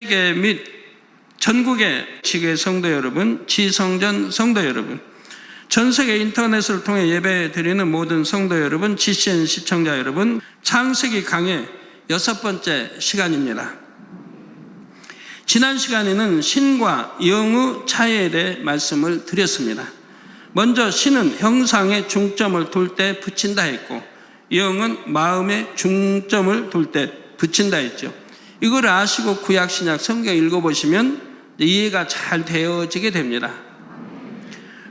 세계 및 전국의 지교회 성도 여러분, 지성전 성도 여러분, 전 세계 인터넷을 통해 예배 드리는 모든 성도 여러분, GCN 시청자 여러분, 창세기 강의 6번째 시간입니다. 지난 시간에는 신과 영의 차이에 대해 말씀을 드렸습니다. 먼저 신은 형상에 중점을 둘 때 붙인다 했고, 영은 마음에 중점을 둘 때 붙인다 했죠. 이걸 아시고 구약 신약 성경 읽어보시면 이해가 잘 되어지게 됩니다.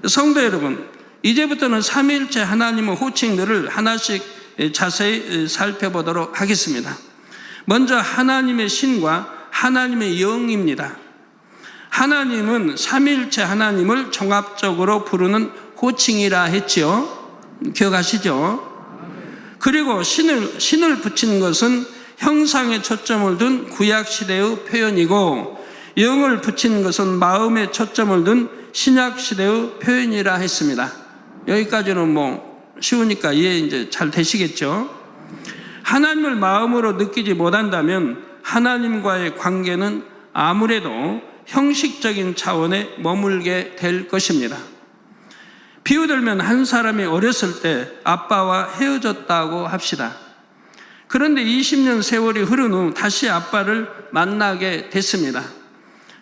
성도 여러분, 이제부터는 삼위일체 하나님의 호칭들을 하나씩 자세히 살펴보도록 하겠습니다. 먼저 하나님의 신과 하나님의 영입니다. 하나님은 삼위일체 하나님을 종합적으로 부르는 호칭이라 했지요. 기억하시죠? 그리고 신을 붙인 것은 형상에 초점을 둔 구약시대의 표현이고, 영을 붙인 것은 마음에 초점을 둔 신약시대의 표현이라 했습니다. 여기까지는 쉬우니까 이해 이제 잘 되시겠죠? 하나님을 마음으로 느끼지 못한다면 하나님과의 관계는 아무래도 형식적인 차원에 머물게 될 것입니다. 비유 들면 한 사람이 어렸을 때 아빠와 헤어졌다고 합시다. 그런데 20년 세월이 흐른 후 다시 아빠를 만나게 됐습니다.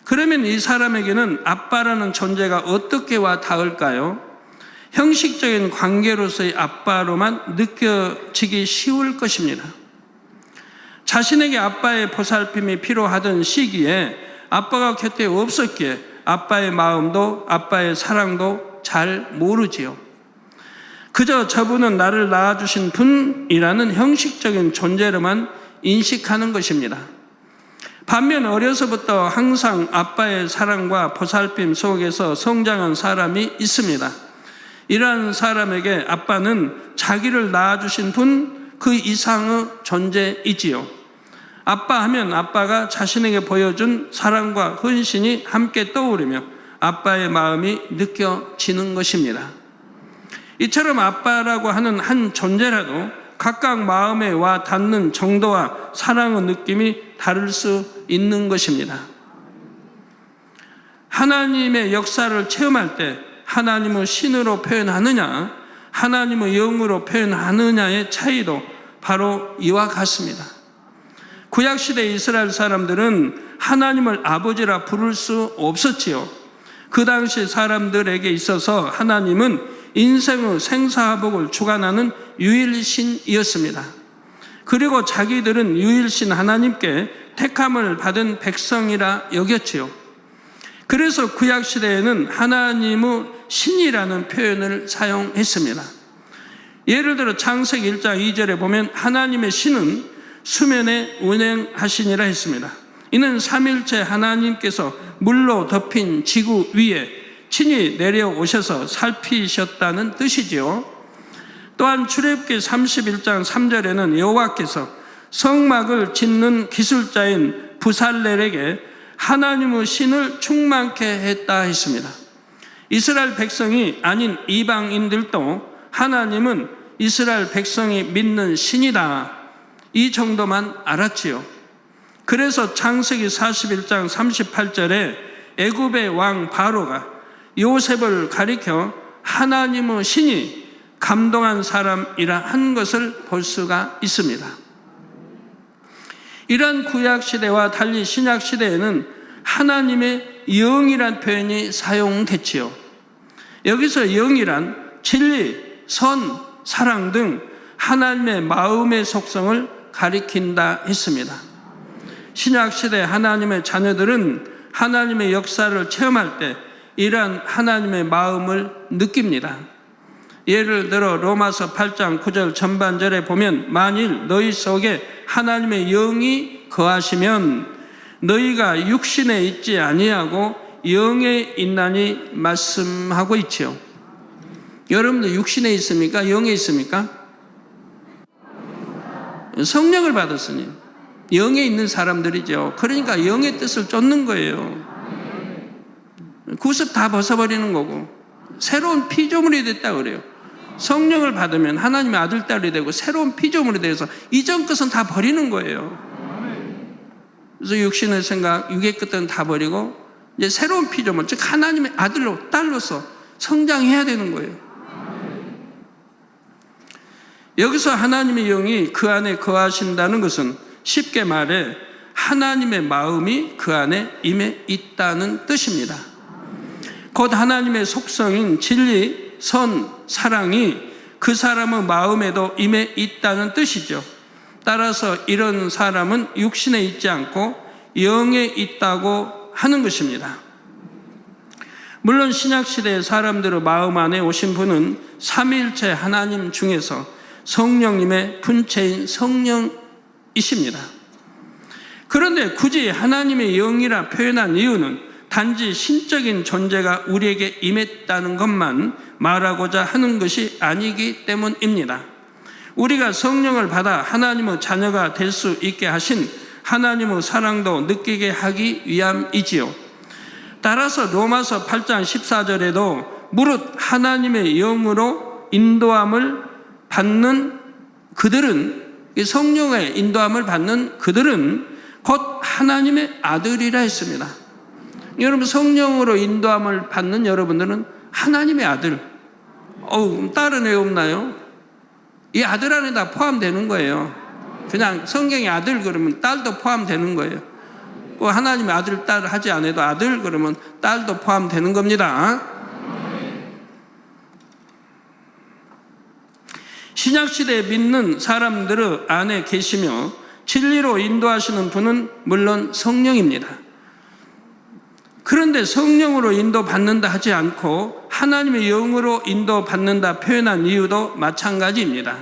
그러면 이 사람에게는 아빠라는 존재가 어떻게 와 닿을까요? 형식적인 관계로서의 아빠로만 느껴지기 쉬울 것입니다. 자신에게 아빠의 보살핌이 필요하던 시기에 아빠가 곁에 없었기에 아빠의 마음도 아빠의 사랑도 잘 모르지요. 그저 저분은 나를 낳아주신 분이라는 형식적인 존재로만 인식하는 것입니다. 반면 어려서부터 항상 아빠의 사랑과 보살핌 속에서 성장한 사람이 있습니다. 이러한 사람에게 아빠는 자기를 낳아주신 분 그 이상의 존재이지요. 아빠 하면 아빠가 자신에게 보여준 사랑과 헌신이 함께 떠오르며 아빠의 마음이 느껴지는 것입니다. 이처럼 아빠라고 하는 한 존재라도 각각 마음에 와 닿는 정도와 사랑의 느낌이 다를 수 있는 것입니다. 하나님의 역사를 체험할 때 하나님을 신으로 표현하느냐, 하나님의 영으로 표현하느냐의 차이도 바로 이와 같습니다. 구약시대 이스라엘 사람들은 하나님을 아버지라 부를 수 없었지요. 그 당시 사람들에게 있어서 하나님은 인생의 생사화복을 주관하는 유일신이었습니다. 그리고 자기들은 유일신 하나님께 택함을 받은 백성이라 여겼지요. 그래서 구약시대에는 하나님의 신이라는 표현을 사용했습니다. 예를 들어 창세기 1장 2절에 보면 하나님의 신은 수면에 운행하시니라 했습니다. 이는 삼위일체 하나님께서 물로 덮인 지구 위에 친히 내려오셔서 살피셨다는 뜻이지요. 또한 출애굽기 31장 3절에는 여호와께서 성막을 짓는 기술자인 부살렐에게 하나님의 신을 충만케 했다 했습니다. 이스라엘 백성이 아닌 이방인들도 하나님은 이스라엘 백성이 믿는 신이다, 이 정도만 알았지요. 그래서 창세기 41장 38절에 애굽의 왕 바로가 요셉을 가리켜 하나님의 신이 감동한 사람이라 한 것을 볼 수가 있습니다. 이런 구약시대와 달리 신약시대에는 하나님의 영이란 표현이 사용됐지요. 여기서 영이란 진리, 선, 사랑 등 하나님의 마음의 속성을 가리킨다 했습니다. 신약시대 하나님의 자녀들은 하나님의 역사를 체험할 때 이러한 하나님의 마음을 느낍니다. 예를 들어 로마서 8장 9절 전반절에 보면 만일 너희 속에 하나님의 영이 거하시면 너희가 육신에 있지 아니하고 영에 있나니 말씀하고 있지요. 여러분들 육신에 있습니까? 영에 있습니까? 성령을 받았으니 영에 있는 사람들이죠. 그러니까 영의 뜻을 쫓는 거예요. 구습 다 벗어버리는 거고 새로운 피조물이 됐다 그래요. 성령을 받으면 하나님의 아들, 딸이 되고 새로운 피조물이 돼서 이전 것은 다 버리는 거예요. 그래서 육신의 생각, 육의 끝은 다 버리고 이제 새로운 피조물, 즉 하나님의 아들로, 딸로서 성장해야 되는 거예요. 여기서 하나님의 영이 그 안에 거하신다는 것은 쉽게 말해 하나님의 마음이 그 안에 임해 있다는 뜻입니다. 곧 하나님의 속성인 진리, 선, 사랑이 그 사람의 마음에도 임해 있다는 뜻이죠. 따라서 이런 사람은 육신에 있지 않고 영에 있다고 하는 것입니다. 물론 신약시대의 사람들의 마음 안에 오신 분은 삼위일체 하나님 중에서 성령님의 분체인 성령이십니다. 그런데 굳이 하나님의 영이라 표현한 이유는 단지 신적인 존재가 우리에게 임했다는 것만 말하고자 하는 것이 아니기 때문입니다. 우리가 성령을 받아 하나님의 자녀가 될 수 있게 하신 하나님의 사랑도 느끼게 하기 위함이지요. 따라서 로마서 8장 14절에도 무릇 하나님의 영으로 인도함을 받는 그들은, 성령의 인도함을 받는 그들은 곧 하나님의 아들이라 했습니다. 여러분, 성령으로 인도함을 받는 여러분들은 하나님의 아들. 딸은 왜 없나요? 이 아들 안에 다 포함되는 거예요. 그냥 성경의 아들 그러면 딸도 포함되는 거예요. 하나님의 아들, 딸 하지 않아도 아들 그러면 딸도 포함되는 겁니다. 신약시대에 믿는 사람들 안에 계시며 진리로 인도하시는 분은 물론 성령입니다. 그런데 성령으로 인도받는다 하지 않고 하나님의 영으로 인도받는다 표현한 이유도 마찬가지입니다.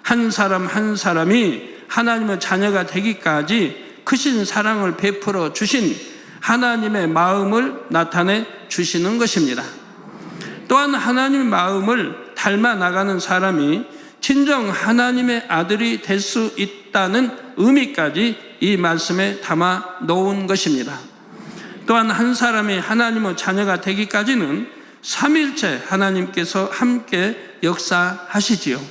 한 사람 한 사람이 하나님의 자녀가 되기까지 크신 사랑을 베풀어 주신 하나님의 마음을 나타내 주시는 것입니다. 또한 하나님의 마음을 닮아 나가는 사람이 진정 하나님의 아들이 될 수 있다는 의미까지 이 말씀에 담아 놓은 것입니다. 또한 한 사람이 하나님의 자녀가 되기까지는 삼위일체 하나님께서 함께 역사하시지요.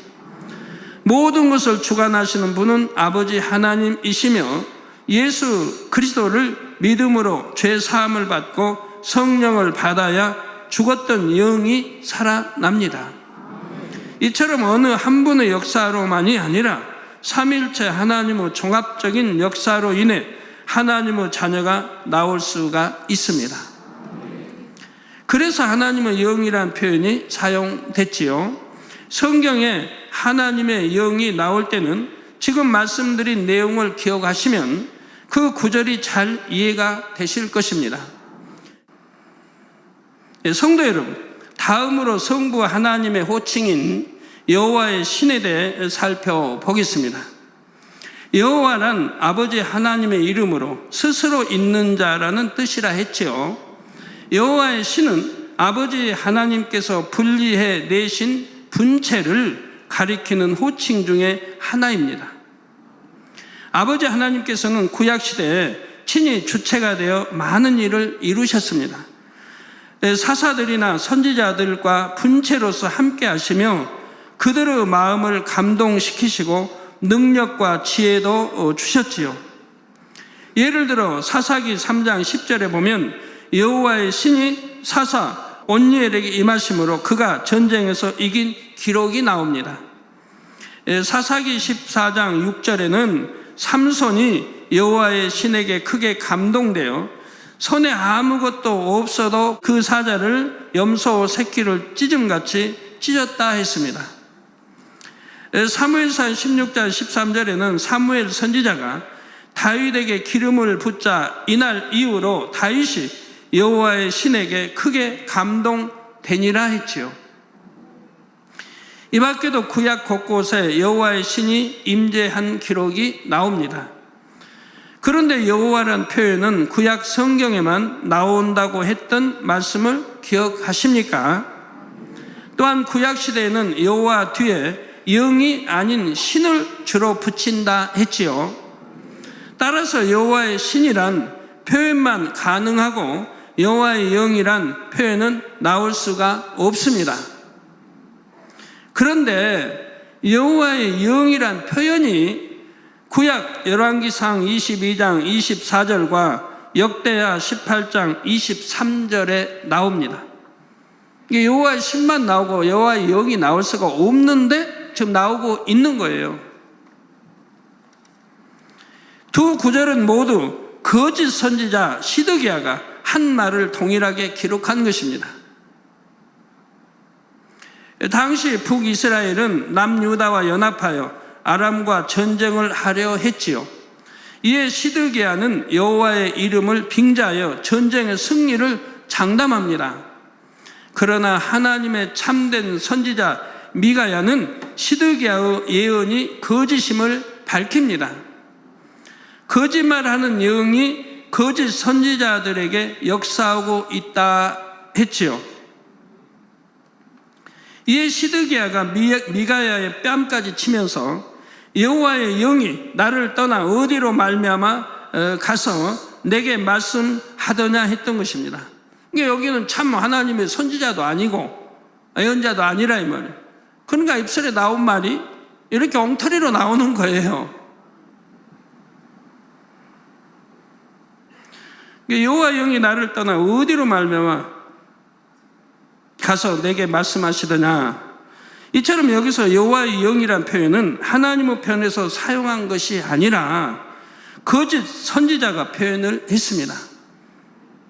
모든 것을 주관하시는 분은 아버지 하나님이시며 예수 그리스도를 믿음으로 죄 사함을 받고 성령을 받아야 죽었던 영이 살아납니다. 이처럼 어느 한 분의 역사로만이 아니라 삼위일체 하나님의 종합적인 역사로 인해 하나님의 자녀가 나올 수가 있습니다. 그래서 하나님의 영이라는 표현이 사용됐지요. 성경에 하나님의 영이 나올 때는 지금 말씀드린 내용을 기억하시면 그 구절이 잘 이해가 되실 것입니다. 성도 여러분, 다음으로 성부 하나님의 호칭인 여호와의 신에 대해 살펴보겠습니다. 여호와란 아버지 하나님의 이름으로 스스로 있는 자라는 뜻이라 했지요. 여호와의 신은 아버지 하나님께서 분리해 내신 분체를 가리키는 호칭 중에 하나입니다. 아버지 하나님께서는 구약시대에 친히 주체가 되어 많은 일을 이루셨습니다. 사사들이나 선지자들과 분체로서 함께 하시며 그들의 마음을 감동시키시고 능력과 지혜도 주셨지요. 예를 들어 사사기 3장 10절에 보면 여호와의 신이 사사 온니엘에게 임하심으로 그가 전쟁에서 이긴 기록이 나옵니다. 사사기 14장 6절에는 삼손이 여호와의 신에게 크게 감동되어 손에 아무것도 없어도 그 사자를 염소 새끼를 찢음같이 찢었다 했습니다. 사무엘상 16장 13절에는 사무엘 선지자가 다윗에게 기름을 붓자 이날 이후로 다윗이 여호와의 신에게 크게 감동되니라 했지요. 이 밖에도 구약 곳곳에 여호와의 신이 임재한 기록이 나옵니다. 그런데 여호와란 표현은 구약 성경에만 나온다고 했던 말씀을 기억하십니까? 또한 구약 시대에는 여호와 뒤에 영이 아닌 신을 주로 붙인다 했지요. 따라서 여호와의 신이란 표현만 가능하고 여호와의 영이란 표현은 나올 수가 없습니다. 그런데 여호와의 영이란 표현이 구약 열왕기상 22장 24절과 역대하 18장 23절에 나옵니다. 이게 여호와의 신만 나오고 여호와의 영이 나올 수가 없는데 지금 나오고 있는 거예요. 두 구절은 모두 거짓 선지자 시드기야가 한 말을 동일하게 기록한 것입니다. 당시 북이스라엘은 남유다와 연합하여 아람과 전쟁을 하려 했지요. 이에 시드기야는 여호와의 이름을 빙자하여 전쟁의 승리를 장담합니다. 그러나 하나님의 참된 선지자 미가야는 시드기야의 예언이 거짓임을 밝힙니다. 거짓말하는 영이 거짓 선지자들에게 역사하고 있다 했지요. 이에 시드기야가 미가야의 뺨까지 치면서 여호와의 영이 나를 떠나 어디로 말미암아 가서 내게 말씀하더냐 했던 것입니다. 여기는 참 하나님의 선지자도 아니고 예언자도 아니라 이 말이에요. 그러니까 입술에 나온 말이 이렇게 엉터리로 나오는 거예요. 여호와의 영이 나를 떠나 어디로 말미암아 가서 내게 말씀하시더냐. 이처럼 여기서 여호와의 영이란 표현은 하나님의 편에서 사용한 것이 아니라 거짓 선지자가 표현을 했습니다.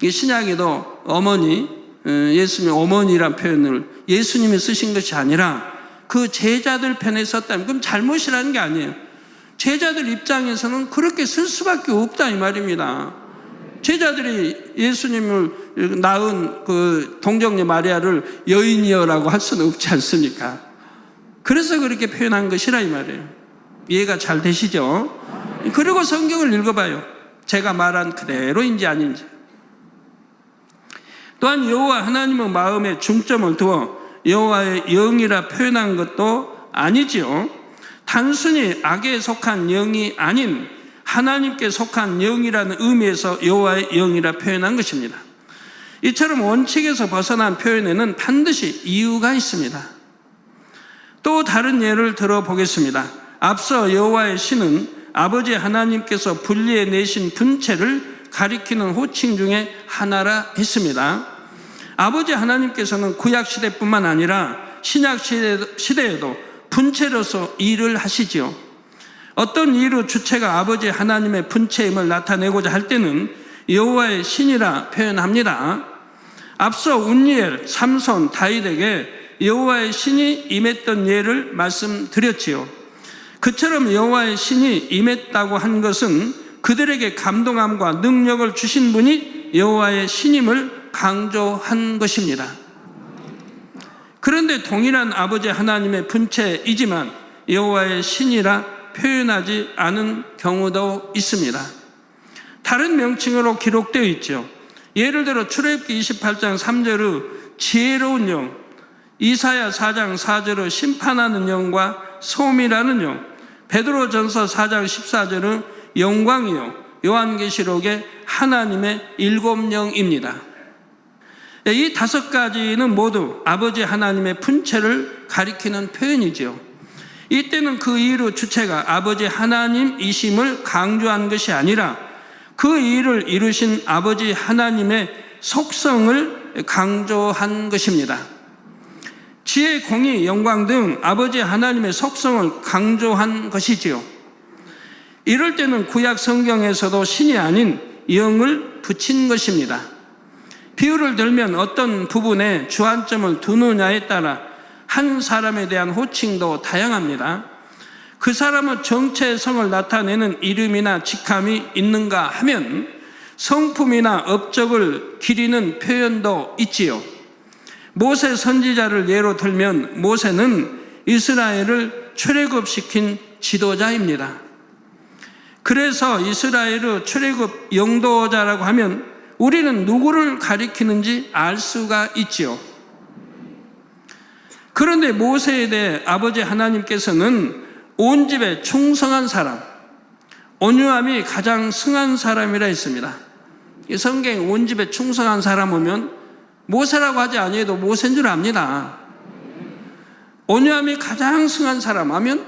신약에도 어머니, 예수님의 어머니란 표현을 예수님이 쓰신 것이 아니라 그 제자들 편에 썼다면 그럼 잘못이라는 게 아니에요. 제자들 입장에서는 그렇게 쓸 수밖에 없다 이 말입니다. 제자들이 예수님을 낳은 그 동정녀 마리아를 여인이여라고 할 수는 없지 않습니까? 그래서 그렇게 표현한 것이라 이 말이에요. 이해가 잘 되시죠? 그리고 성경을 읽어봐요. 제가 말한 그대로인지 아닌지. 또한 여호와 하나님의 마음에 중점을 두어 여호와의 영이라 표현한 것도 아니지요. 단순히 악에 속한 영이 아닌 하나님께 속한 영이라는 의미에서 여호와의 영이라 표현한 것입니다. 이처럼 원칙에서 벗어난 표현에는 반드시 이유가 있습니다. 또 다른 예를 들어보겠습니다. 앞서 여호와의 신은 아버지 하나님께서 분리해 내신 분체를 가리키는 호칭 중에 하나라 했습니다. 아버지 하나님께서는 구약시대뿐만 아니라 신약시대에도 분체로서 일을 하시지요. 어떤 이유로 주체가 아버지 하나님의 분체임을 나타내고자 할 때는 여호와의 신이라 표현합니다. 앞서 운니엘, 삼손, 다윗에게 여호와의 신이 임했던 예를 말씀드렸지요. 그처럼 여호와의 신이 임했다고 한 것은 그들에게 감동함과 능력을 주신 분이 여호와의 신임을 강조한 것입니다. 그런데 동일한 아버지 하나님의 분체이지만 여호와의 신이라 표현하지 않은 경우도 있습니다. 다른 명칭으로 기록되어 있죠. 예를 들어 출애굽기 28장 3절의 지혜로운 영, 이사야 4장 4절의 심판하는 영과 소음이라는 영, 베드로전서 4장 14절의 영광의 영, 요한계시록의 하나님의 7영입니다. 이 5가지는 모두 아버지 하나님의 분체를 가리키는 표현이죠. 이때는 그 이유로 주체가 아버지 하나님이심을 강조한 것이 아니라 그 일을 이루신 아버지 하나님의 속성을 강조한 것입니다. 지혜, 공의, 영광 등 아버지 하나님의 속성을 강조한 것이지요. 이럴 때는 구약 성경에서도 신이 아닌 영을 붙인 것입니다. 비유를 들면 어떤 부분에 주안점을 두느냐에 따라 한 사람에 대한 호칭도 다양합니다. 그 사람의 정체성을 나타내는 이름이나 직함이 있는가 하면 성품이나 업적을 기리는 표현도 있지요. 모세 선지자를 예로 들면 모세는 이스라엘을 출애굽시킨 지도자입니다. 그래서 이스라엘의 출애굽 영도자라고 하면 우리는 누구를 가리키는지 알 수가 있지요. 그런데 모세에 대해 아버지 하나님께서는 온 집에 충성한 사람, 온유함이 가장 승한 사람이라 했습니다. 이 성경에 온 집에 충성한 사람 오면 모세라고 하지 아니해도 모세인 줄 압니다. 온유함이 가장 승한 사람 하면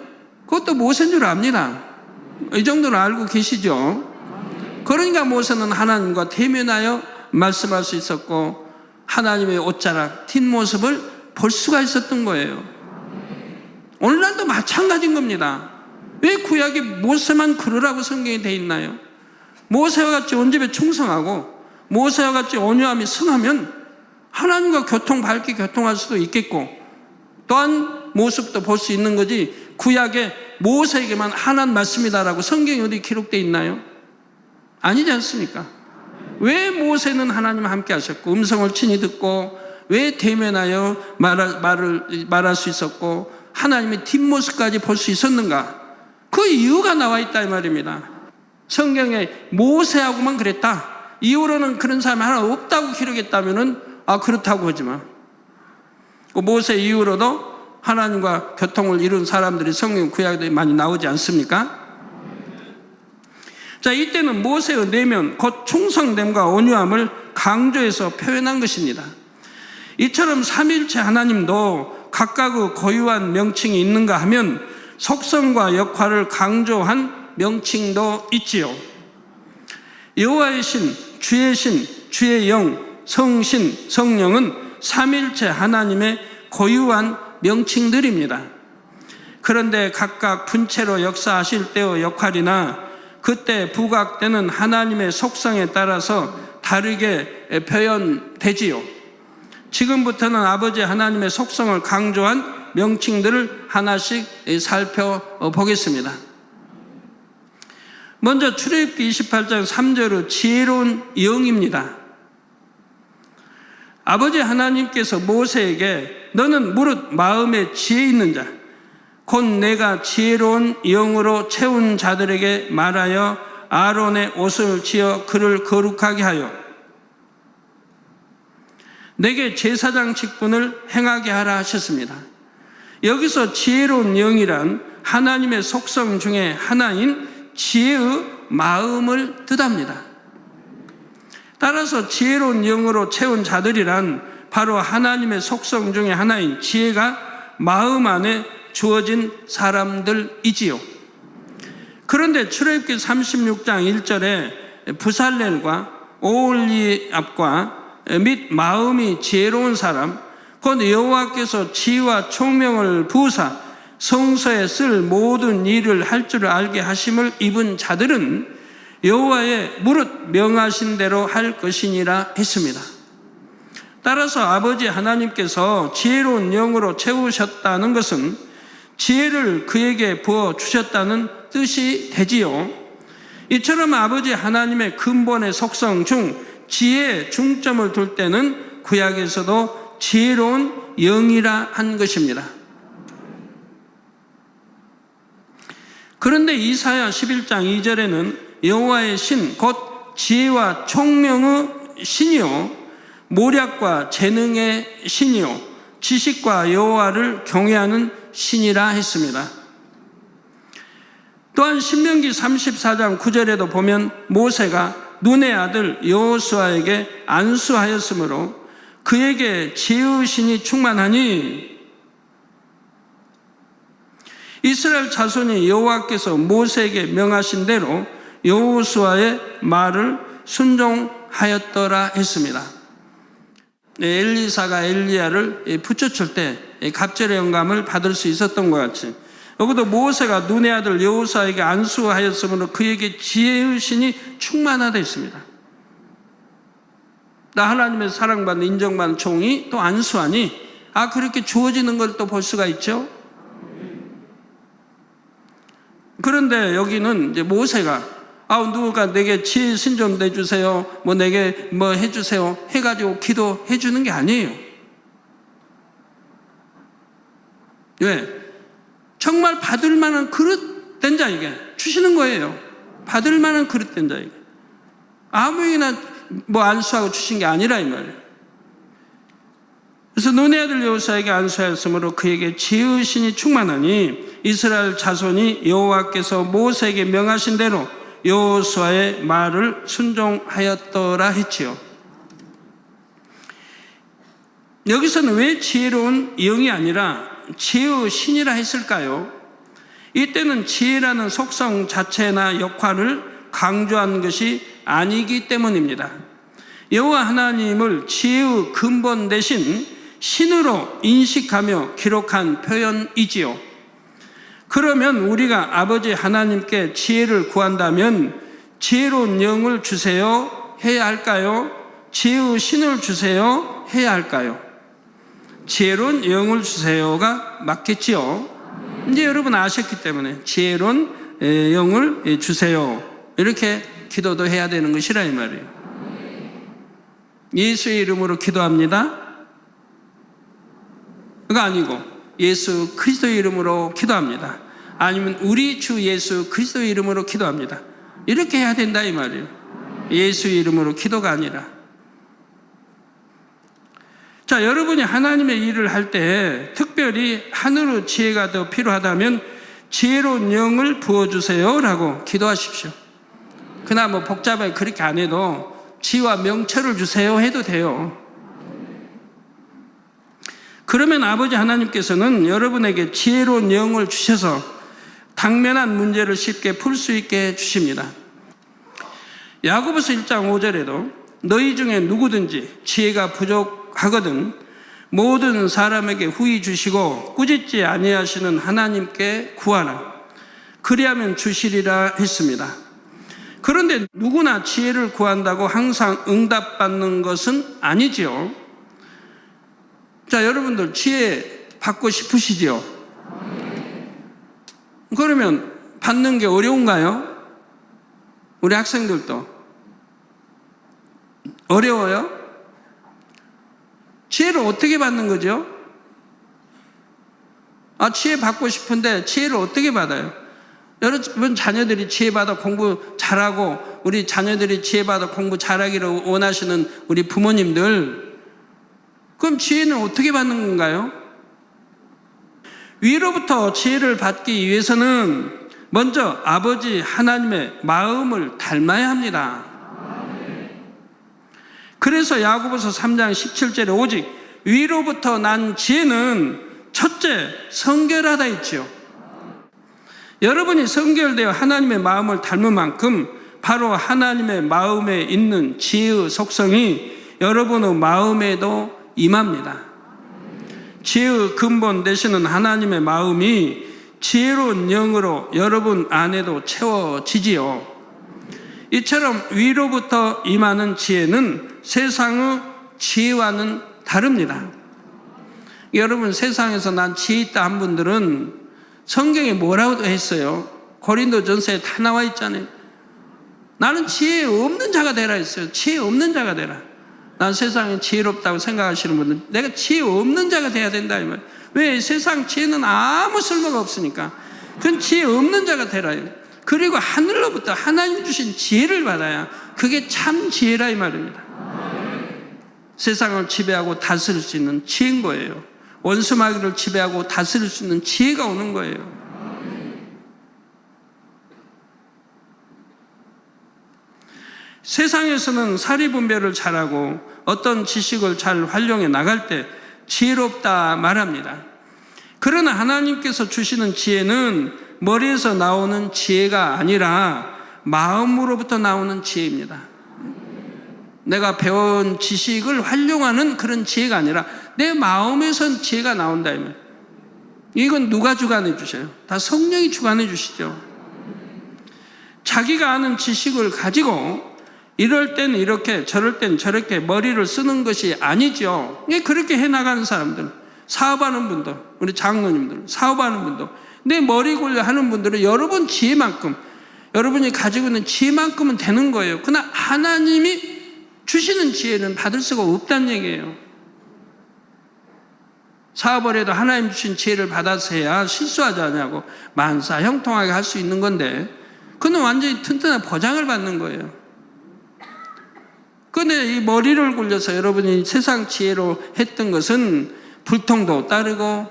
그것도 모세인 줄 압니다. 이 정도는 알고 계시죠? 그러니까 모세는 하나님과 대면하여 말씀할 수 있었고 하나님의 옷자락, 뒷모습을 볼 수가 있었던 거예요. 오늘날도 마찬가지인 겁니다. 왜 구약에 모세만 그러라고 성경에 돼 있나요? 모세와 같이 온집에 충성하고 모세와 같이 온유함이 승하면 하나님과 밝게 교통할 수도 있겠고 또한 모습도 볼 수 있는 거지, 구약에 모세에게만 하나님 말씀이다라고 성경에 어디 기록되어 있나요? 아니지 않습니까? 왜 모세는 하나님과 함께 하셨고 음성을 친히 듣고 왜 대면하여 말할 수 있었고 하나님의 뒷모습까지 볼 수 있었는가? 그 이유가 나와 있다 이 말입니다. 성경에 모세하고만 그랬다, 이후로는 그런 사람이 하나 없다고 기록했다면은 그렇다고 하지만 모세 이후로도 하나님과 교통을 이룬 사람들이 성경 구약에 많이 나오지 않습니까? 자, 이때는 모세의 내면 곧 충성됨과 온유함을 강조해서 표현한 것입니다. 이처럼 삼위일체 하나님도 각각의 고유한 명칭이 있는가 하면 속성과 역할을 강조한 명칭도 있지요. 여호와의 신, 주의 영, 성신, 성령은 삼위일체 하나님의 고유한 명칭들입니다. 그런데 각각 분체로 역사하실 때의 역할이나 그때 부각되는 하나님의 속성에 따라서 다르게 표현되지요. 지금부터는 아버지 하나님의 속성을 강조한 명칭들을 하나씩 살펴보겠습니다. 먼저 출애굽기 28장 3절의 지혜로운 영입니다. 아버지 하나님께서 모세에게 너는 무릇 마음에 지혜 있는 자 곧 내가 지혜로운 영으로 채운 자들에게 말하여 아론의 옷을 지어 그를 거룩하게 하여 내게 제사장 직분을 행하게 하라 하셨습니다. 여기서 지혜로운 영이란 하나님의 속성 중에 하나인 지혜의 마음을 뜻합니다. 따라서 지혜로운 영으로 채운 자들이란 바로 하나님의 속성 중에 하나인 지혜가 마음 안에 주어진 사람들이지요. 그런데 출애굽기 36장 1절에 부살렐과 오홀리압과 및 마음이 지혜로운 사람 곧 여호와께서 지혜와 총명을 부으사 성소에 쓸 모든 일을 할 줄 알게 하심을 입은 자들은 여호와의 무릇 명하신 대로 할 것이니라 했습니다. 따라서 아버지 하나님께서 지혜로운 영으로 채우셨다는 것은 지혜를 그에게 부어주셨다는 뜻이 되지요. 이처럼 아버지 하나님의 근본의 속성 중 지혜에 중점을 둘 때는 구약에서도 지혜로운 영이라 한 것입니다. 그런데 이사야 11장 2절에는 여호와의 신 곧 지혜와 총명의 신이요 모략과 재능의 신이요 지식과 여호와를 경외하는 신이라 했습니다. 또한 신명기 34장 9절에도 보면 모세가 눈의 아들 여호수아에게 안수하였으므로 그에게 지혜의 신이 충만하니 이스라엘 자손이 여호와께서 모세에게 명하신 대로 여호수아의 말을 순종하였더라 했습니다. 엘리사가 엘리야를 붙여줄 때 갑절의 영감을 받을 수 있었던 것 같이 여기도 모세가 눈의 아들 여호수아에게 안수하였으므로 그에게 지혜의 신이 충만하다 했습니다. 나 하나님의 사랑받는 인정받는 종이 또 안수하니 그렇게 주어지는 걸 또 볼 수가 있죠. 그런데 여기는 이제 모세가 누가 내게 지혜의 신 좀 내주세요, 내게 해주세요 해가지고 기도해 주는 게 아니에요. 왜? 정말 받을 만한 그릇 된 자에게 주시는 거예요. 받을 만한 그릇 된 자에게. 아무에게나 안수하고 주신 게 아니라 이 말이에요. 그래서 눈의 아들 여호수아에게 안수하였으므로 그에게 지혜의 신이 충만하니 이스라엘 자손이 여호와께서 모세에게 명하신 대로 여호수아의 말을 순종하였더라 했지요. 여기서는 왜 지혜로운 영이 아니라 지혜의 신이라 했을까요? 이때는 지혜라는 속성 자체나 역할을 강조한 것이 아니기 때문입니다. 여호와 하나님을 지혜의 근본 대신 신으로 인식하며 기록한 표현이지요. 그러면 우리가 아버지 하나님께 지혜를 구한다면 지혜로운 영을 주세요 해야 할까요? 지혜의 신을 주세요 해야 할까요? 지혜로운 영을 주세요가 맞겠지요. 이제 여러분 아셨기 때문에 지혜로운 영을 주세요 이렇게 기도도 해야 되는 것이라 이 말이에요. 예수의 이름으로 기도합니다. 그거 아니고 예수 그리스도의 이름으로 기도합니다. 아니면 우리 주 예수 그리스도의 이름으로 기도합니다. 이렇게 해야 된다 이 말이에요. 예수의 이름으로 기도가 아니라. 자, 여러분이 하나님의 일을 할 때 특별히 하늘의 지혜가 더 필요하다면 지혜로운 영을 부어주세요 라고 기도하십시오. 그나 뭐 복잡하게 그렇게 안 해도 지와 명철을 주세요 해도 돼요. 그러면 아버지 하나님께서는 여러분에게 지혜로운 영을 주셔서 당면한 문제를 쉽게 풀 수 있게 해주십니다. 야고보서 1장 5절에도 너희 중에 누구든지 지혜가 부족하거든 모든 사람에게 후히 주시고 꾸짖지 아니하시는 하나님께 구하라. 그리하면 주시리라 했습니다. 그런데 누구나 지혜를 구한다고 항상 응답받는 것은 아니지요. 자, 여러분들 지혜 받고 싶으시지요? 그러면 받는 게 어려운가요? 우리 학생들도 어려워요? 지혜를 어떻게 받는 거죠? 지혜 받고 싶은데 지혜를 어떻게 받아요? 여러분 자녀들이 지혜 받아 공부 잘하고 우리 자녀들이 지혜 받아 공부 잘하기를 원하시는 우리 부모님들, 그럼 지혜는 어떻게 받는 건가요? 위로부터 지혜를 받기 위해서는 먼저 아버지 하나님의 마음을 닮아야 합니다. 그래서 야고보서 3장 17절에 오직 위로부터 난 지혜는 첫째 성결하다 했지요. 여러분이 성결되어 하나님의 마음을 닮은 만큼 바로 하나님의 마음에 있는 지혜의 속성이 여러분의 마음에도 임합니다. 지혜의 근본 되시는 하나님의 마음이 지혜로운 영으로 여러분 안에도 채워지지요. 이처럼 위로부터 임하는 지혜는 세상의 지혜와는 다릅니다. 여러분 세상에서 난 지혜 있다 한 분들은 성경에 뭐라고 했어요? 고린도전서에 다 나와 있잖아요. 나는 지혜 없는 자가 되라 했어요. 지혜 없는 자가 되라. 난 세상에 지혜롭다고 생각하시는 분들, 내가 지혜 없는 자가 돼야 된다 이 말. 왜? 세상 지혜는 아무 쓸모가 없으니까. 그건 지혜 없는 자가 되라요. 그리고 하늘로부터 하나님 주신 지혜를 받아야 그게 참 지혜라 이 말입니다. 세상을 지배하고 다스릴 수 있는 지혜인 거예요. 원수마귀를 지배하고 다스릴 수 있는 지혜가 오는 거예요. 세상에서는 사리분별을 잘하고 어떤 지식을 잘 활용해 나갈 때 지혜롭다 말합니다. 그러나 하나님께서 주시는 지혜는 머리에서 나오는 지혜가 아니라 마음으로부터 나오는 지혜입니다. 내가 배운 지식을 활용하는 그런 지혜가 아니라 내 마음에선 지혜가 나온다. 이건 누가 주관해 주셔요? 다 성령이 주관해 주시죠. 자기가 아는 지식을 가지고 이럴 때는 이렇게 저럴 때는 저렇게 머리를 쓰는 것이 아니죠. 그렇게 해나가는 사람들, 사업하는 분들, 우리 장로님들, 사업하는 분들, 내 머리 굴려 하는 분들은 여러분 지혜만큼, 여러분이 가지고 있는 지혜만큼은 되는 거예요. 그러나 하나님이 주시는 지혜는 받을 수가 없다는 얘기예요. 사업을 해도 하나님 주신 지혜를 받아서 해야 실수하지 않냐고 만사 형통하게 할 수 있는 건데, 그건 완전히 튼튼한 보장을 받는 거예요. 그런데 이 머리를 굴려서 여러분이 세상 지혜로 했던 것은 불통도 따르고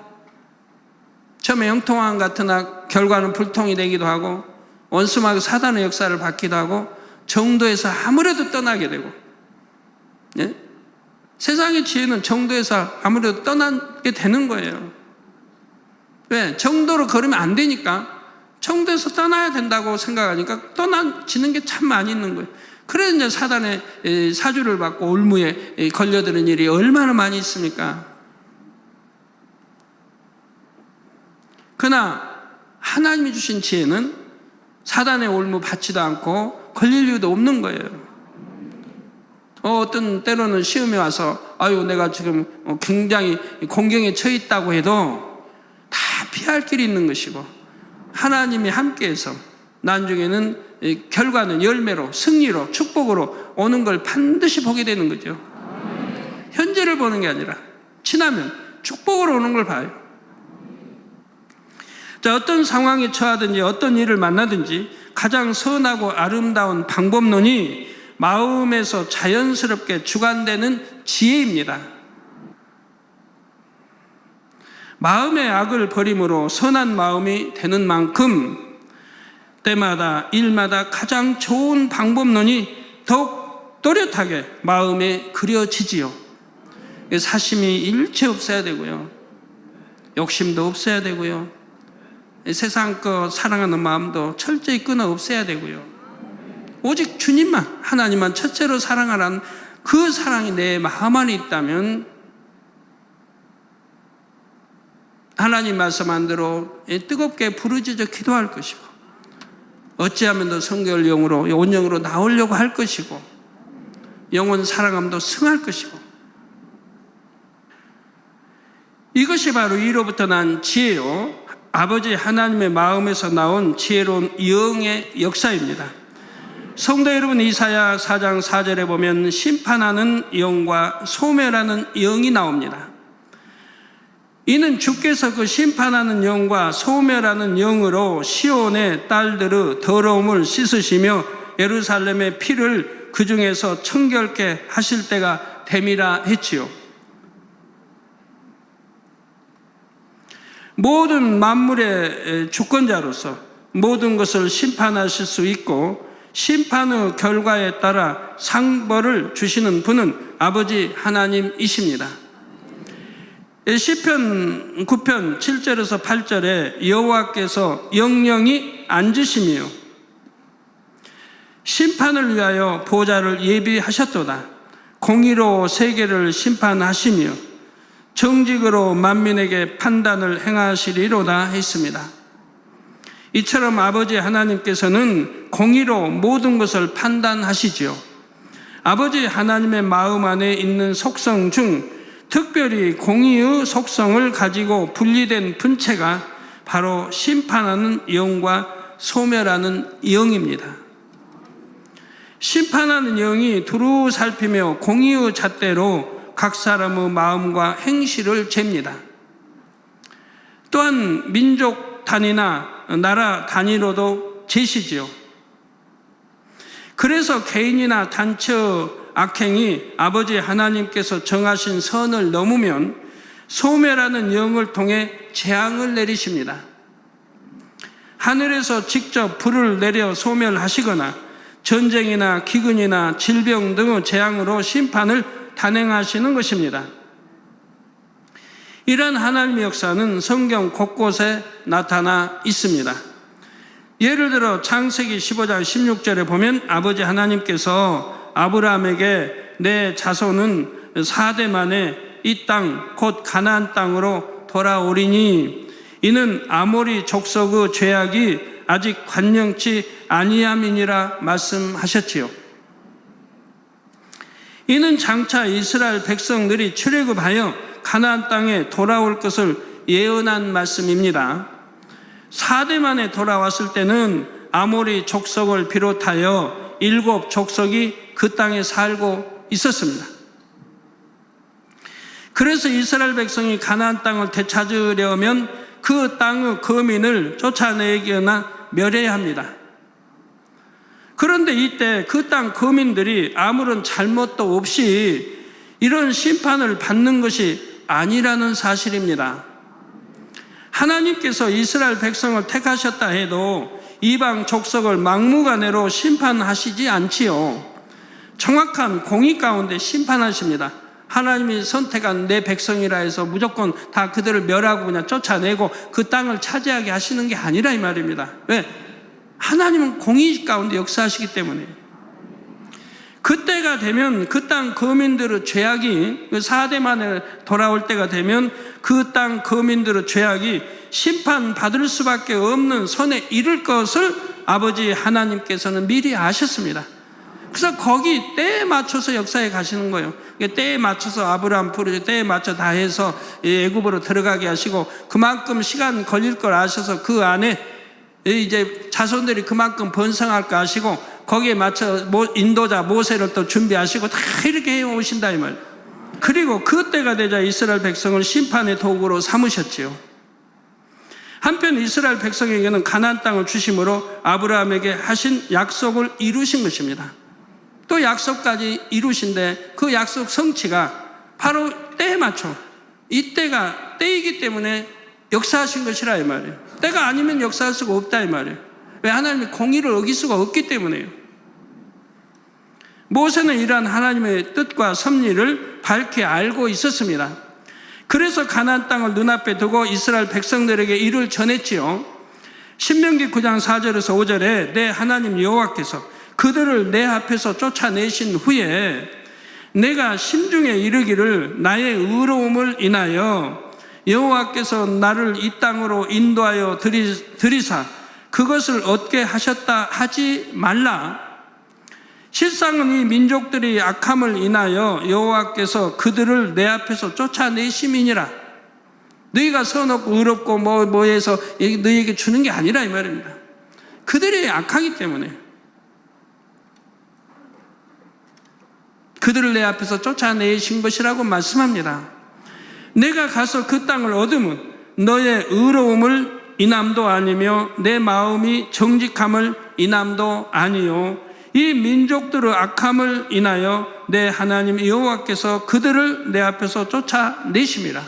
처음에 형통함 같으나 결과는 불통이 되기도 하고 원수마귀 사단의 역사를 받기도 하고 정도에서 아무래도 떠나게 되고, 예? 세상의 지혜는 정도에서 아무래도 떠나게 되는 거예요. 왜? 정도로 걸으면 안 되니까. 정도에서 떠나야 된다고 생각하니까 떠나지는 게 참 많이 있는 거예요. 그래서 이제 사단의 사주를 받고 올무에 걸려드는 일이 얼마나 많이 있습니까? 그러나 하나님이 주신 지혜는 사단의 올무 받지도 않고 걸릴 이유도 없는 거예요. 어떤 때로는 시험에 와서 내가 지금 굉장히 공경에 처해 있다고 해도 다 피할 길이 있는 것이고, 하나님이 함께해서 나중에는 결과는 열매로, 승리로, 축복으로 오는 걸 반드시 보게 되는 거죠. 현재를 보는 게 아니라 지나면 축복으로 오는 걸 봐요. 자, 어떤 상황에 처하든지 어떤 일을 만나든지 가장 선하고 아름다운 방법론이 마음에서 자연스럽게 주관되는 지혜입니다. 마음의 악을 버림으로 선한 마음이 되는 만큼 때마다 일마다 가장 좋은 방법론이 더욱 또렷하게 마음에 그려지지요. 사심이 일체 없어야 되고요, 욕심도 없어야 되고요, 세상 거 사랑하는 마음도 철저히 끊어 없애야 되고요, 오직 주님만, 하나님만 첫째로 사랑하라는 그 사랑이 내 마음 안에 있다면 하나님 말씀한대로 뜨겁게 부르짖어 기도할 것이고, 어찌하면 더 성결 영으로 온영으로 나오려고 할 것이고, 영혼 사랑함도 승할 것이고, 이것이 바로 이로부터 난 지혜요, 아버지 하나님의 마음에서 나온 지혜로운 영의 역사입니다. 성도 여러분, 이사야 4장 4절에 보면 심판하는 영과 소멸하는 영이 나옵니다. 이는 주께서 그 심판하는 영과 소멸하는 영으로 시온의 딸들의 더러움을 씻으시며 예루살렘의 피를 그 중에서 청결케 하실 때가 됨이라 했지요. 모든 만물의 주권자로서 모든 것을 심판하실 수 있고, 심판의 결과에 따라 상벌을 주시는 분은 아버지 하나님이십니다. 시편 9편 7절에서 8절에 여호와께서 영영이 앉으시며 심판을 위하여 보좌를 예비하셨도다. 공의로 세계를 심판하시며 정직으로 만민에게 판단을 행하시리로다 했습니다. 이처럼 아버지 하나님께서는 공의로 모든 것을 판단하시지요. 아버지 하나님의 마음 안에 있는 속성 중 특별히 공의의 속성을 가지고 분리된 분체가 바로 심판하는 영과 소멸하는 영입니다. 심판하는 영이 두루 살피며 공의의 잣대로 각 사람의 마음과 행실을 잽니다. 또한 민족 단위나 나라 단위로도 재시지요. 그래서 개인이나 단체의 악행이 아버지 하나님께서 정하신 선을 넘으면 소멸하는 영을 통해 재앙을 내리십니다. 하늘에서 직접 불을 내려 소멸하시거나 전쟁이나 기근이나 질병 등의 재앙으로 심판을 단행하시는 것입니다. 이러한 하나님의 역사는 성경 곳곳에 나타나 있습니다. 예를 들어 창세기 15장 16절에 보면 아버지 하나님께서 아브라함에게 내 자손은 4대 만에 이 땅 곧 가나안 땅으로 돌아오리니 이는 아모리 족속의 죄악이 아직 관영치 아니함이니라 말씀하셨지요. 이는 장차 이스라엘 백성들이 출애굽하여 가나안 땅에 돌아올 것을 예언한 말씀입니다. 4대 만에 돌아왔을 때는 아모리 족속을 비롯하여 7 족속이 그 땅에 살고 있었습니다. 그래서 이스라엘 백성이 가나안 땅을 되찾으려면 그 땅의 거민을 쫓아내거나 멸해야 합니다. 그런데 이때 그 땅 거민들이 아무런 잘못도 없이 이런 심판을 받는 것이 아니라는 사실입니다. 하나님께서 이스라엘 백성을 택하셨다 해도 이방 족속을 막무가내로 심판하시지 않지요. 정확한 공의 가운데 심판하십니다. 하나님이 선택한 내 백성이라 해서 무조건 다 그들을 멸하고 그냥 쫓아내고 그 땅을 차지하게 하시는 게 아니라 이 말입니다. 왜? 하나님은 공의 가운데 역사하시기 때문에. 그때가 되면 그 땅 거민들의 죄악이 4대 만에 돌아올 때가 되면 그 땅 거민들의 죄악이 심판받을 수밖에 없는 선에 이를 것을 아버지 하나님께서는 미리 아셨습니다. 그래서 거기 때에 맞춰서 역사에 가시는 거예요. 때에 맞춰서 아브라함 부르죠. 때에 맞춰 다 해서 애굽으로 들어가게 하시고 그만큼 시간 걸릴 걸 아셔서 그 안에 이제 자손들이 그만큼 번성할 거 아시고 거기에 맞춰 인도자 모세를 또 준비하시고 다 이렇게 해 오신다 이 말이에요. 그리고 그때가 되자 이스라엘 백성을 심판의 도구로 삼으셨지요. 한편 이스라엘 백성에게는 가나안 땅을 주심으로 아브라함에게 하신 약속을 이루신 것입니다. 또 약속까지 이루신데 그 약속 성취가 바로 때에 맞춰 이때가 때이기 때문에 역사하신 것이라 이 말이에요. 때가 아니면 역사할 수가 없다 이 말이에요. 왜? 하나님이 공의를 어길 수가 없기 때문에요. 모세는 이러한 하나님의 뜻과 섭리를 밝히 알고 있었습니다. 그래서 가나안 땅을 눈앞에 두고 이스라엘 백성들에게 이를 전했지요. 신명기 9장 4절에서 5절에 내 하나님 여호와께서 그들을 내 앞에서 쫓아내신 후에 내가 심중에 이르기를 나의 의로움을 인하여 여호와께서 나를 이 땅으로 인도하여 들이사 그것을 얻게 하셨다 하지 말라. 실상은 이 민족들이 악함을 인하여 여호와께서 그들을 내 앞에서 쫓아내심이니라. 너희가 선없고 의롭고 뭐해서 너희에게 주는 게 아니라 이 말입니다. 그들이 악하기 때문에 그들을 내 앞에서 쫓아내신 것이라고 말씀합니다. 내가 가서 그 땅을 얻으면 너의 의로움을 인함도 아니며 내 마음이 정직함을 인함도 아니요 이 민족들의 악함을 인하여 내 하나님 여호와께서 그들을 내 앞에서 쫓아내심이라.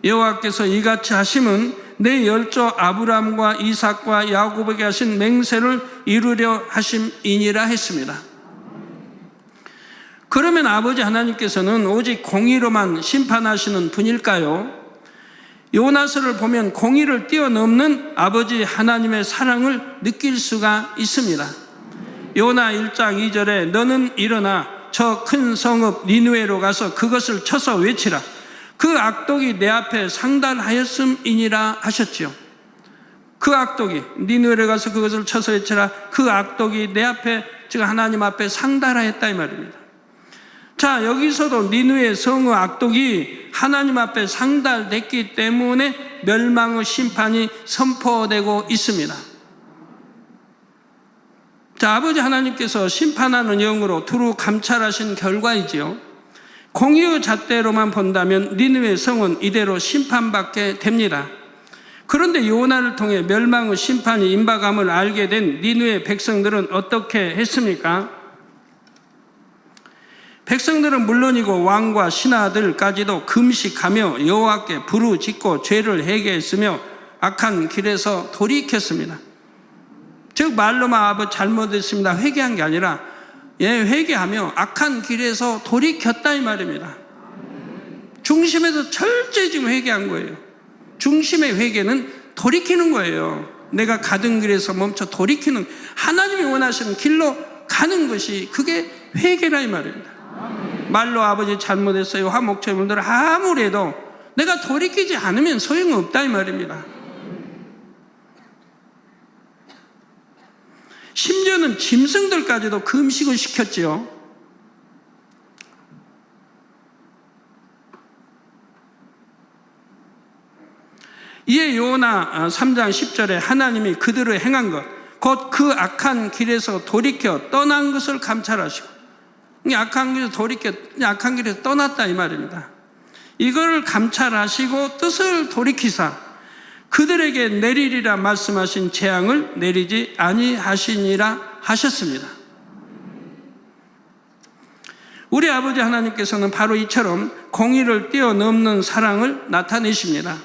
여호와께서 이같이 하심은 내 열조 아브라함과 이삭과 야곱에게 하신 맹세를 이루려 하심이니라 했습니다. 그러면 아버지 하나님께서는 오직 공의로만 심판하시는 분일까요? 요나서를 보면 공의를 뛰어넘는 아버지 하나님의 사랑을 느낄 수가 있습니다. 요나 1장 2절에 너는 일어나 저 큰 성읍 니느웨로 가서 그것을 쳐서 외치라. 그 악독이 내 앞에 상달하였음이니라 하셨지요. 그 악독이 니느웨로 가서 그것을 쳐서 외치라. 그 악독이 내 앞에 지금 하나님 앞에 상달하였다 이 말입니다. 자, 여기서도 니느웨 성의 악독이 하나님 앞에 상달됐기 때문에 멸망의 심판이 선포되고 있습니다. 자, 아버지 하나님께서 심판하는 영으로 두루 감찰하신 결과이지요. 공의의 잣대로만 본다면 니느웨 성은 이대로 심판받게 됩니다. 그런데 요나를 통해 멸망의 심판이 임박함을 알게 된 니느웨 백성들은 어떻게 했습니까? 백성들은 물론이고 왕과 신하들까지도 금식하며 여호와께 부르짖고 죄를 회개했으며 악한 길에서 돌이켰습니다. 즉 말로만 잘못했습니다 회개한 게 아니라 회개하며 악한 길에서 돌이켰다 이 말입니다. 중심에서 철저히 지금 회개한 거예요. 중심의 회개는 돌이키는 거예요. 내가 가던 길에서 멈춰 돌이키는, 하나님이 원하시는 길로 가는 것이 그게 회개라 이 말입니다. 말로 아버지 잘못했어요 화 목회분들 아무래도 내가 돌이키지 않으면 소용없다 이 말입니다. 심지어는 짐승들까지도 금식을 시켰지요. 이에 요나 3장 10절에 하나님이 그들을 행한 것 곧 그 악한 길에서 돌이켜 떠난 것을 감찰하시고, 악한 길에서 돌이켜 악한 길에서 떠났다 이 말입니다. 이걸 감찰하시고 뜻을 돌이키사 그들에게 내리리라 말씀하신 재앙을 내리지 아니하시니라 하셨습니다. 우리 아버지 하나님께서는 바로 이처럼 공의를 뛰어넘는 사랑을 나타내십니다.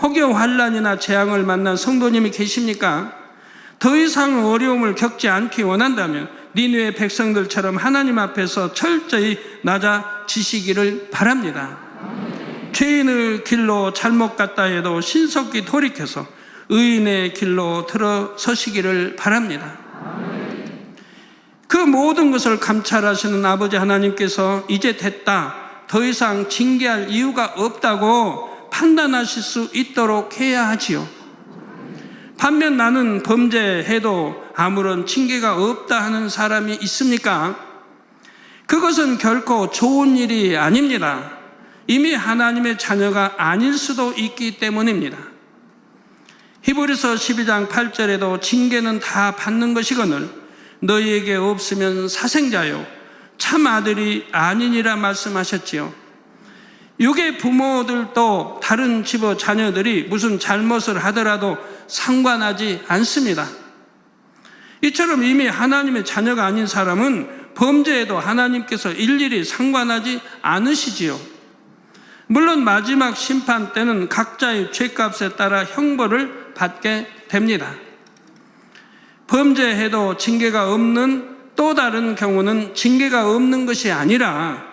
혹여 환난이나 재앙을 만난 성도님이 계십니까? 더 이상 어려움을 겪지 않기 원한다면 니느웨 백성들처럼 하나님 앞에서 철저히 낮아 지시기를 바랍니다. 죄인의 길로 잘못 갔다 해도 신속히 돌이켜서 의인의 길로 들어서시기를 바랍니다. 그 모든 것을 감찰하시는 아버지 하나님께서 이제 됐다, 더 이상 징계할 이유가 없다고 판단하실 수 있도록 해야 하지요. 반면 나는 범죄해도 아무런 징계가 없다 하는 사람이 있습니까? 그것은 결코 좋은 일이 아닙니다. 이미 하나님의 자녀가 아닐 수도 있기 때문입니다. 히브리서 12장 8절에도 징계는 다 받는 것이거늘 너희에게 없으면 사생자요 참 아들이 아니니라 말씀하셨지요. 육의 부모들도 다른 집의 자녀들이 무슨 잘못을 하더라도 상관하지 않습니다. 이처럼 이미 하나님의 자녀가 아닌 사람은 범죄에도 하나님께서 일일이 상관하지 않으시지요. 물론 마지막 심판 때는 각자의 죄값에 따라 형벌을 받게 됩니다. 범죄해도 징계가 없는 또 다른 경우는 징계가 없는 것이 아니라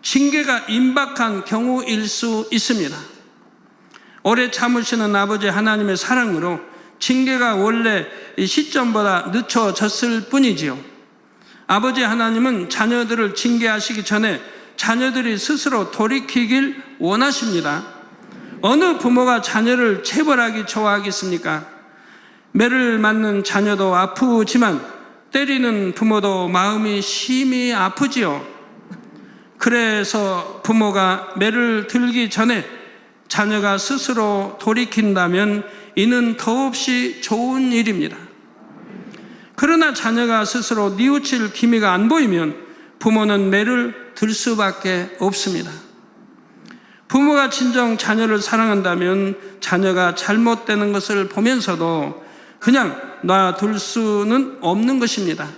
징계가 임박한 경우일 수 있습니다. 오래 참으시는 아버지 하나님의 사랑으로 징계가 원래 시점보다 늦춰졌을 뿐이지요. 아버지 하나님은 자녀들을 징계하시기 전에 자녀들이 스스로 돌이키길 원하십니다. 어느 부모가 자녀를 체벌하기 좋아하겠습니까? 매를 맞는 자녀도 아프지만 때리는 부모도 마음이 심히 아프지요. 그래서 부모가 매를 들기 전에 자녀가 스스로 돌이킨다면 이는 더없이 좋은 일입니다. 그러나 자녀가 스스로 뉘우칠 기미가 안 보이면 부모는 매를 들 수밖에 없습니다. 부모가 진정 자녀를 사랑한다면 자녀가 잘못되는 것을 보면서도 그냥 놔둘 수는 없는 것입니다.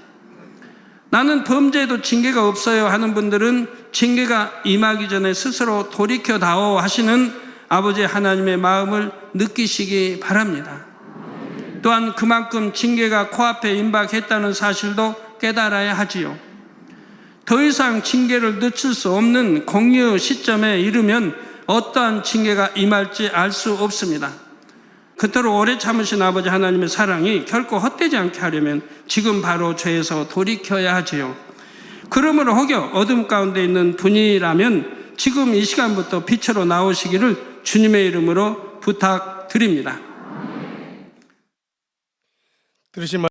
나는 범죄에도 징계가 없어요 하는 분들은 징계가 임하기 전에 스스로 돌이켜다오 하시는 아버지 하나님의 마음을 느끼시기 바랍니다. 또한 그만큼 징계가 코앞에 임박했다는 사실도 깨달아야 하지요. 더 이상 징계를 늦출 수 없는 공유 시점에 이르면 어떠한 징계가 임할지 알 수 없습니다. 그토록 오래 참으신 아버지 하나님의 사랑이 결코 헛되지 않게 하려면 지금 바로 죄에서 돌이켜야 하지요. 그러므로 혹여 어둠 가운데 있는 분이라면 지금 이 시간부터 빛으로 나오시기를 주님의 이름으로 부탁드립니다. 들으신